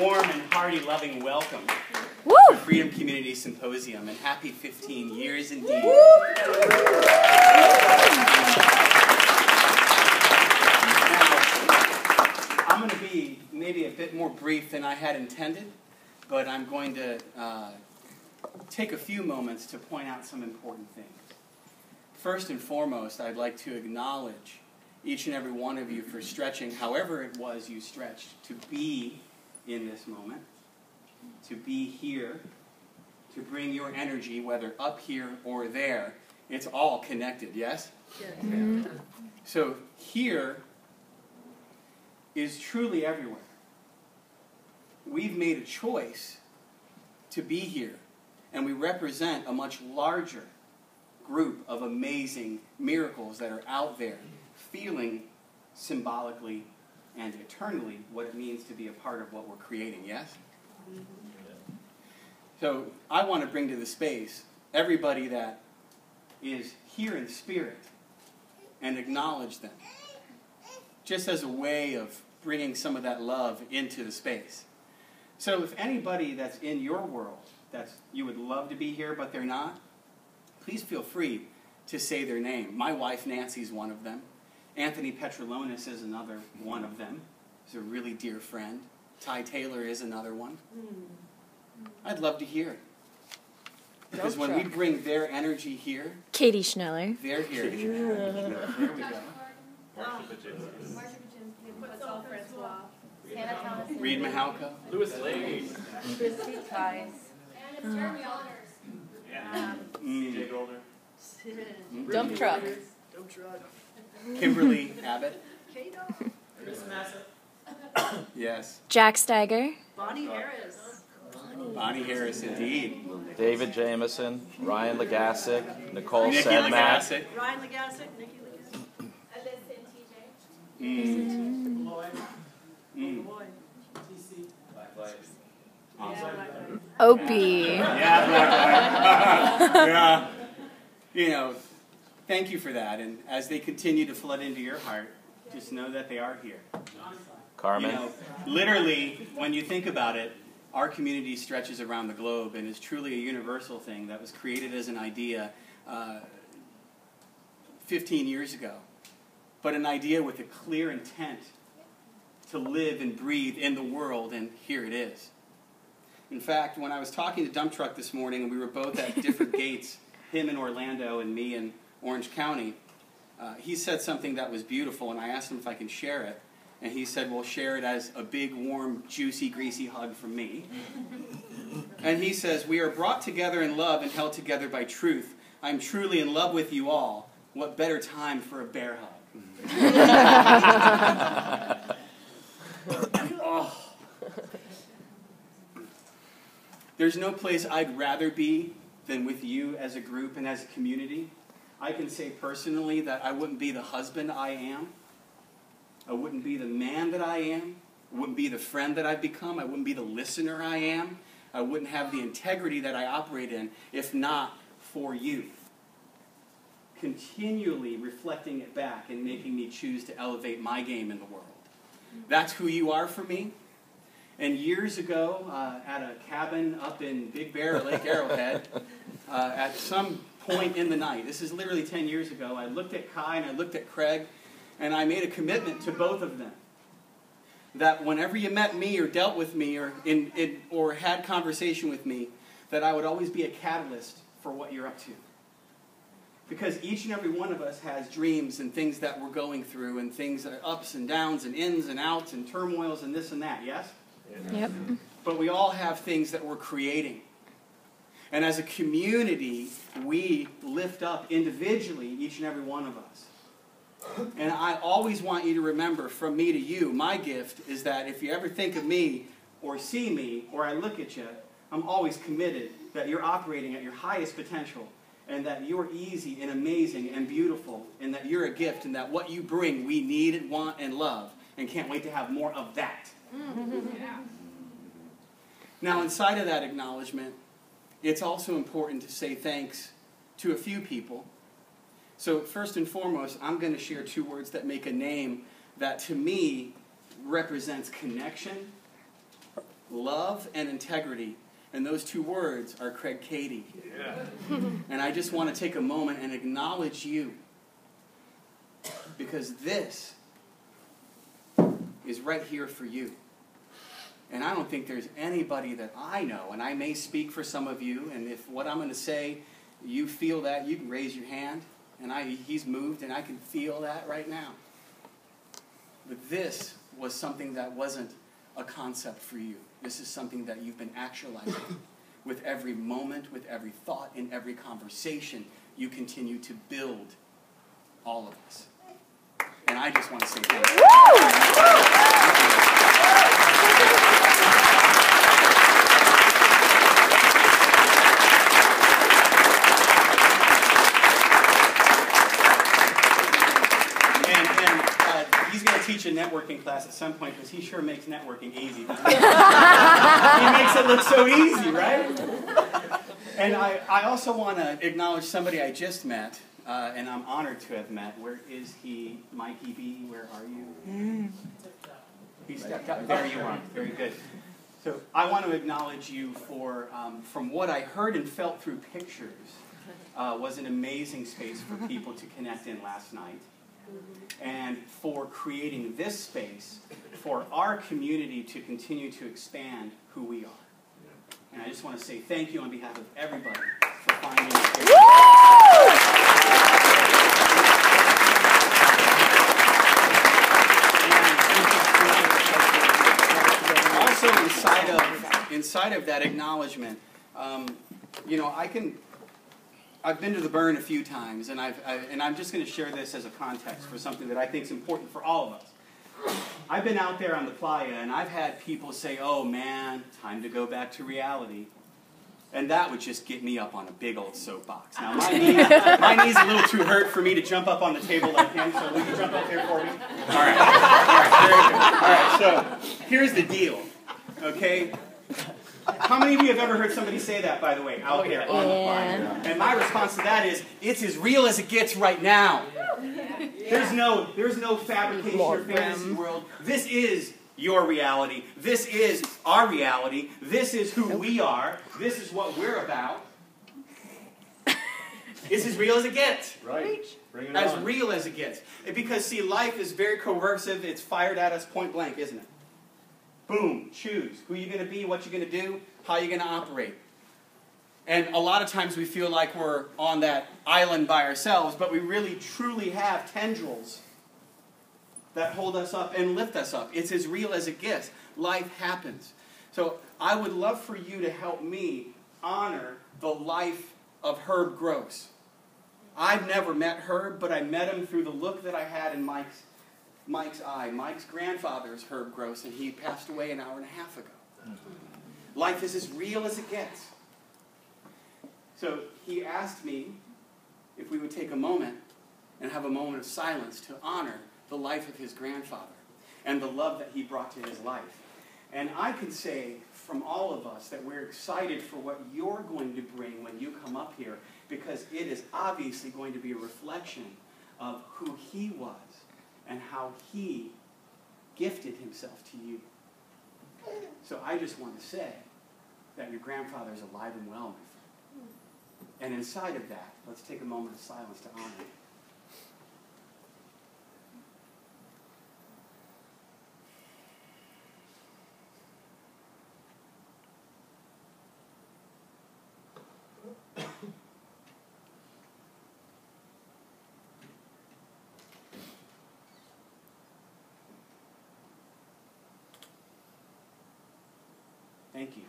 warm and hearty, loving welcome Woo! to Freedom Community Symposium, and happy 15 years indeed. Now, I'm going to be maybe a bit more brief than I had intended, but I'm going to take a few moments to point out some important things. First and foremost, I'd like to acknowledge each and every one of you for stretching however it was you stretched to be in this moment, to be here, to bring your energy, whether up here or there. It's all connected, yes? Yes. Mm-hmm. So here is truly everywhere. We've made a choice to be here, and we represent a much larger group of amazing miracles that are out there, feeling symbolically and eternally what it means to be a part of what we're creating, yes? So I want to bring to the space everybody that is here in spirit and acknowledge them, just as a way of bringing some of that love into the space. So if anybody that's in your world that you would love to be here but they're not, please feel free to say their name. My wife Nancy's one of them. Anthony Petrolonis is another one of them. He's a really dear friend. Ty Taylor is another one. I'd love to hear it. Because when we bring their energy here, Katie Schneller. they're here. There we go. Reed Mahalka. Louis Lake. Christy Tice. CJ Golder. Dump truck. Kimberly Abbott. Chris Massett. Yes. Jack Steiger. Bonnie Harris. Bonnie Harris, indeed. David Jameson, Ryan Legassick, Nicole Nikki Sedmak. Legassick. Ryan Legassick. Nikki Legassick. Mm. Boy. Awesome. Opie. Yeah, yeah. You know, thank you for that. And as they continue to flood into your heart, just know that they are here. Carmen. You know, literally, when you think about it, our community stretches around the globe and is truly a universal thing that was created as an idea 15 years ago. But an idea with a clear intent to live and breathe in the world, and here it is. In fact, when I was talking to Dump Truck this morning, and we were both at different gates, him in Orlando and me in Orange County, he said something that was beautiful, and I asked him if I can share it. And he said, well, share it as a big, warm, juicy, greasy hug from me. And he says, we are brought together in love and held together by truth. I'm truly in love with you all. What better time for a bear hug? Oh. There's no place I'd rather be than with you as a group and as a community. I can say personally that I wouldn't be the husband I am. I wouldn't be the man that I am. I wouldn't be the friend that I've become. I wouldn't be the listener I am. I wouldn't have the integrity that I operate in if not for you. Continually reflecting it back and making me choose to elevate my game in the world. That's who you are for me. And years ago, at a cabin up in Big Bear, Lake Arrowhead, at some point in the night, this is literally 10 years ago, I looked at Kai and I looked at Craig, and I made a commitment to both of them that whenever you met me or dealt with me or had conversation with me, that I would always be a catalyst for what you're up to. Because each and every one of us has dreams and things that we're going through and things that are ups and downs and ins and outs and turmoils and this and that, yes? Yep. But we all have things that we're creating. And as a community, we lift up individually each and every one of us. And I always want you to remember, from me to you, my gift is that if you ever think of me or see me or I look at you, I'm always committed that you're operating at your highest potential and that you're easy and amazing and beautiful and that you're a gift and that what you bring we need and want and love and can't wait to have more of that. Now, inside of that acknowledgement, it's also important to say thanks to a few people. So first and foremost, I'm going to share two words that make a name that to me represents connection, love and integrity. And those two words are Craig Cady. Yeah. And I just want to take a moment and acknowledge you. Because this is right here for you. And I don't think there's anybody that I know, and I may speak for some of you, and if what I'm going to say, you feel that, you can raise your hand. And he's moved, and I can feel that right now. But this was something that wasn't a concept for you. This is something that you've been actualizing. With every moment, with every thought, in every conversation, you continue to build all of us. And I just want to say thank you. He's going to teach a networking class at some point because he sure makes networking easy. He makes it look so easy, right? And I also want to acknowledge somebody I just met, and I'm honored to have met. Where is he? Mikey B, where are you? He stepped up. There you are. Very good. So I want to acknowledge you for, from what I heard and felt through pictures, was an amazing space for people to connect in last night. And for creating this space for our community to continue to expand who we are. And I just want to say thank you on behalf of everybody for finding this. And also inside of that acknowledgement, you know, I've been to the Burn a few times, and I'm just going to share this as a context for something that I think is important for all of us. I've been out there on the playa, and I've had people say, "Oh man, time to go back to reality," and that would just get me up on a big old soapbox. Now my knee's a little too hurt for me to jump up on the table like him, so will you jump up here for me? All right, very good. All right, so here's the deal, okay? How many of you have ever heard somebody say that, by the way, out there on the playa? And my response to that is, it's as real as it gets right now. There's no fabrication or fantasy world. This is your reality. This is our reality. This is who we are. This is what we're about. It's as real as it gets. Right. Bring it As on. real as it gets. Because, see, life is very coercive. It's fired at us point blank, isn't it? Boom, choose who you're going to be, what you're going to do, how you're going to operate. And a lot of times we feel like we're on that island by ourselves, but we really truly have tendrils that hold us up and lift us up. It's as real as it gets. Life happens. So I would love for you to help me honor the life of Herb Gross. I've never met Herb, but I met him through the look that I had in Mike's eye. Mike's grandfather is Herb Gross, and he passed away an hour and a half ago. Life is as real as it gets. So he asked me if we would take a moment and have a moment of silence to honor the life of his grandfather and the love that he brought to his life. And I can say from all of us that we're excited for what you're going to bring when you come up here, because it is obviously going to be a reflection of who he was and how he gifted himself to you. So I just want to say that your grandfather is alive and well, my friend. And inside of that, let's take a moment of silence to honor him. Thank you.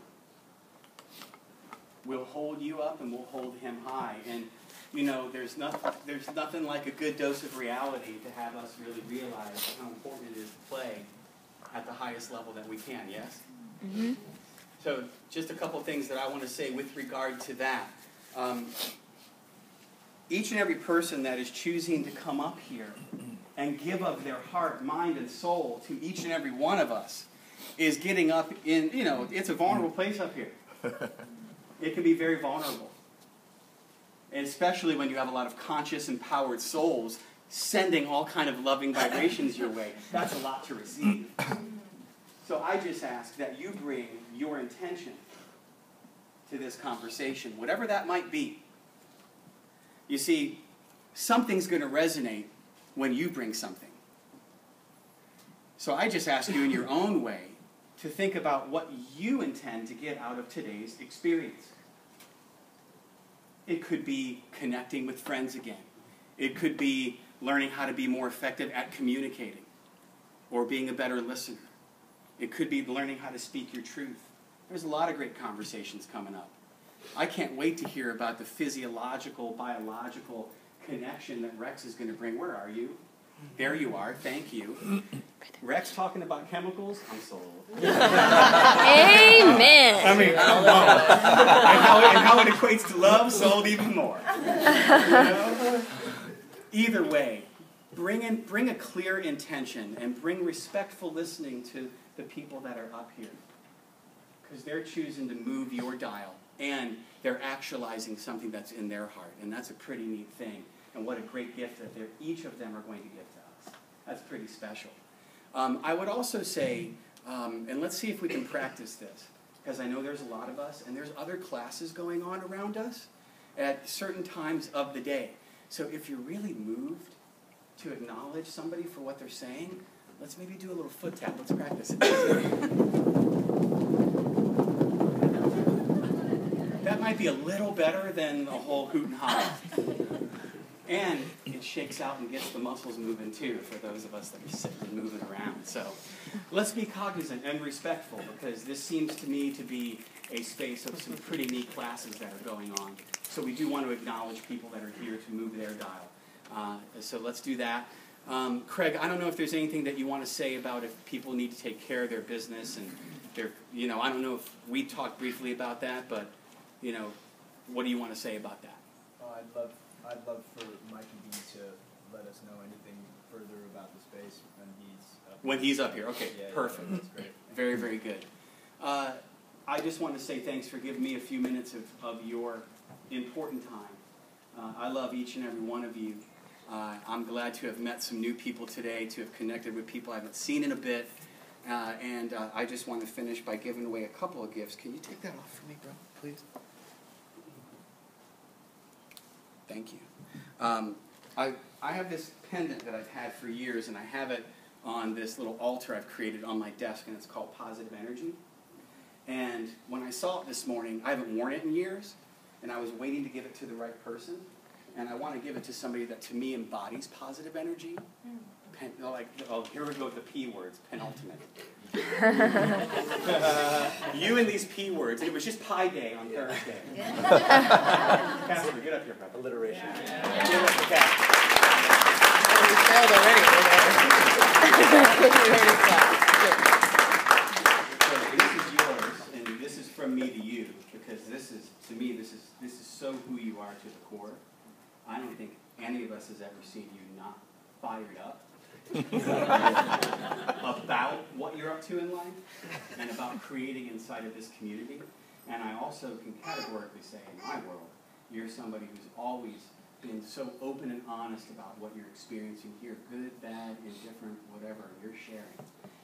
We'll hold you up and we'll hold him high. And, you know, there's nothing like a good dose of reality to have us really realize how important it is to play at the highest level that we can, yes? Mm-hmm. So just a couple things that I want to say with regard to that. Each and every person that is choosing to come up here and give of their heart, mind, and soul to each and every one of us is getting up in, you know, it's a vulnerable place up here. It can be very vulnerable. And especially when you have a lot of conscious, empowered souls sending all kind of loving vibrations your way. That's a lot to receive. So I just ask that you bring your intention to this conversation, whatever that might be. You see, something's going to resonate when you bring something. So I just ask you in your own way to think about what you intend to get out of today's experience. It could be connecting with friends again. It could be learning how to be more effective at communicating or being a better listener. It could be learning how to speak your truth. There's a lot of great conversations coming up. I can't wait to hear about the physiological, biological connection that Rex is going to bring. Where are you? There you are. Thank you. Rex talking about chemicals? I'm sold. Amen. I mean, come on. And how it equates to love, sold even more. You know? Either way, bring a clear intention and bring respectful listening to the people that are up here. Because they're choosing to move your dial. And they're actualizing something that's in their heart. And that's a pretty neat thing. And what a great gift that each of them are going to give to us. That's pretty special. I would also say, and let's see if we can practice this, because I know there's a lot of us, and there's other classes going on around us at certain times of the day. So if you're really moved to acknowledge somebody for what they're saying, let's maybe do a little foot tap. Let's practice it. That might be a little better than the whole hoot and holler. And it shakes out and gets the muscles moving too for those of us that are sitting and moving around. So let's be cognizant and respectful, because this seems to me to be a space of some pretty neat classes that are going on. So we do want to acknowledge people that are here to move their dial. So let's do that. Craig, I don't know if there's anything that you want to say about if people need to take care of their business and their, I don't know if we talked briefly about that, but what do you want to say about that? I'd love for Mike and Dean to let us know anything further about the space when he's up here. Okay, yeah, perfect. Yeah, that's great. Very, very good. I just want to say thanks for giving me a few minutes of your important time. I love each and every one of you. I'm glad to have met some new people today, to have connected with people I haven't seen in a bit. And I just want to finish by giving away a couple of gifts. Can you take that off for me, bro, please? Thank you. I have this pendant that I've had for years, and I have it on this little altar I've created on my desk, and it's called Positive Energy. And when I saw it this morning, I haven't worn it in years, and I was waiting to give it to the right person, and I want to give it to somebody that to me embodies positive energy. Here we go with the P words, penultimate. You and these P words, and it was just Pi Day on Thursday. Casper, get up here, brother. Alliteration. Get up here, Casper. We failed already. So this is yours, and this is from me to you, because this is, to me, this is so who you are to the core. I don't think any of us has ever seen you not fired up about what you're up to in life and about creating inside of this community. And I also can categorically say, in my world, you're somebody who's always been so open and honest about what you're experiencing here, good, bad, indifferent, whatever, you're sharing.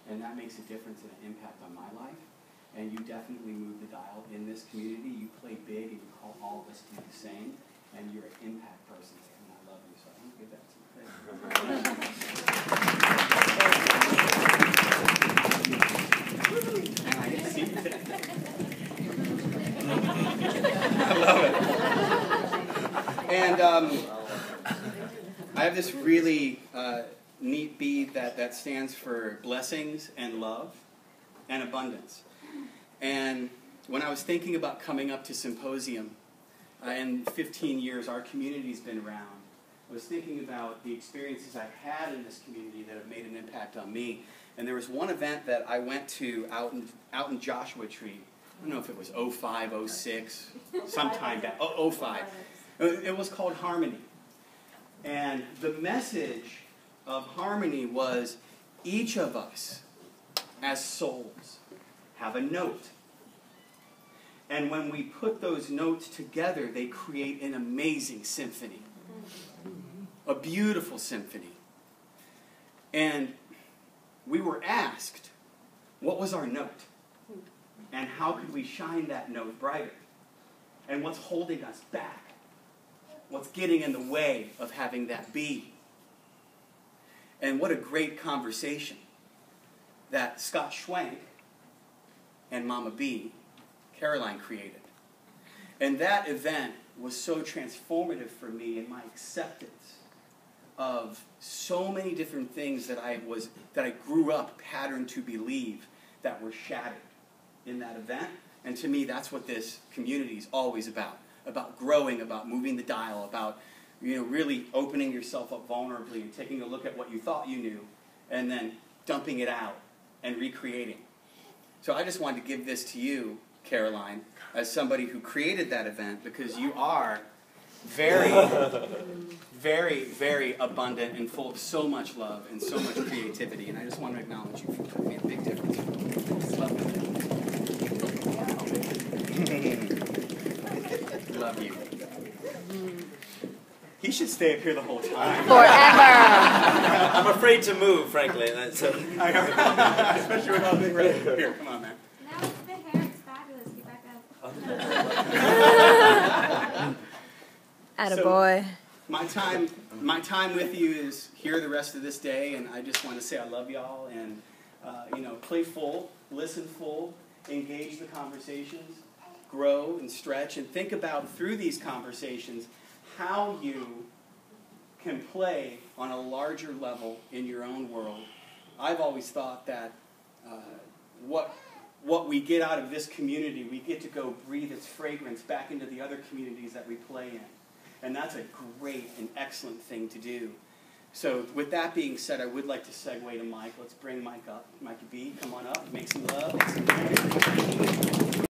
And that makes a difference and an impact on my life. And you definitely move the dial in this community. You play big, and you call all of us to do the same. And you're an impact person there, and I love you, so I'm going to give that to you. And I get to see you today. I love it. And I have this really neat bead that stands for blessings and love and abundance. And when I was thinking about coming up to Symposium, in 15 years our community's been around, I was thinking about the experiences I've had in this community that have made an impact on me. And there was one event that I went to out in Joshua Tree. I don't know if it was 05, 06, sometime back. 05. It was called Harmony. And the message of Harmony was each of us as souls have a note. And when we put those notes together, they create an amazing symphony. A beautiful symphony. And we were asked what was our note? And how could we shine that note brighter? And what's holding us back? What's getting in the way of having that be? And what a great conversation that Scott Schwank and Mama B, Caroline, created. And that event was so transformative for me in my acceptance of so many different things that I grew up patterned to believe that were shattered in that event. And to me, that's what this community is always about growing, about moving the dial, about really opening yourself up vulnerably and taking a look at what you thought you knew and then dumping it out and recreating. So I just wanted to give this to you, Caroline, as somebody who created that event, because you are very, very, very abundant and full of so much love and so much creativity. And I just want to acknowledge you for making a big difference. Love you. Love you. He should stay up here the whole time. Forever. I'm afraid to move, frankly. That's, Especially with all the right here. Come on, man. No, it's the hair. It's fabulous. Get back up. Attaboy. My time with you is here the rest of this day, and I just want to say I love y'all, and play full, listen full, engage the conversations, grow and stretch, and think about through these conversations how you can play on a larger level in your own world. I've always thought that what we get out of this community, we get to go breathe its fragrance back into the other communities that we play in. And that's a great and excellent thing to do. So with that being said, I would like to segue to Mike. Let's bring Mike up. Mike B, come on up. Make some love. Make some noise.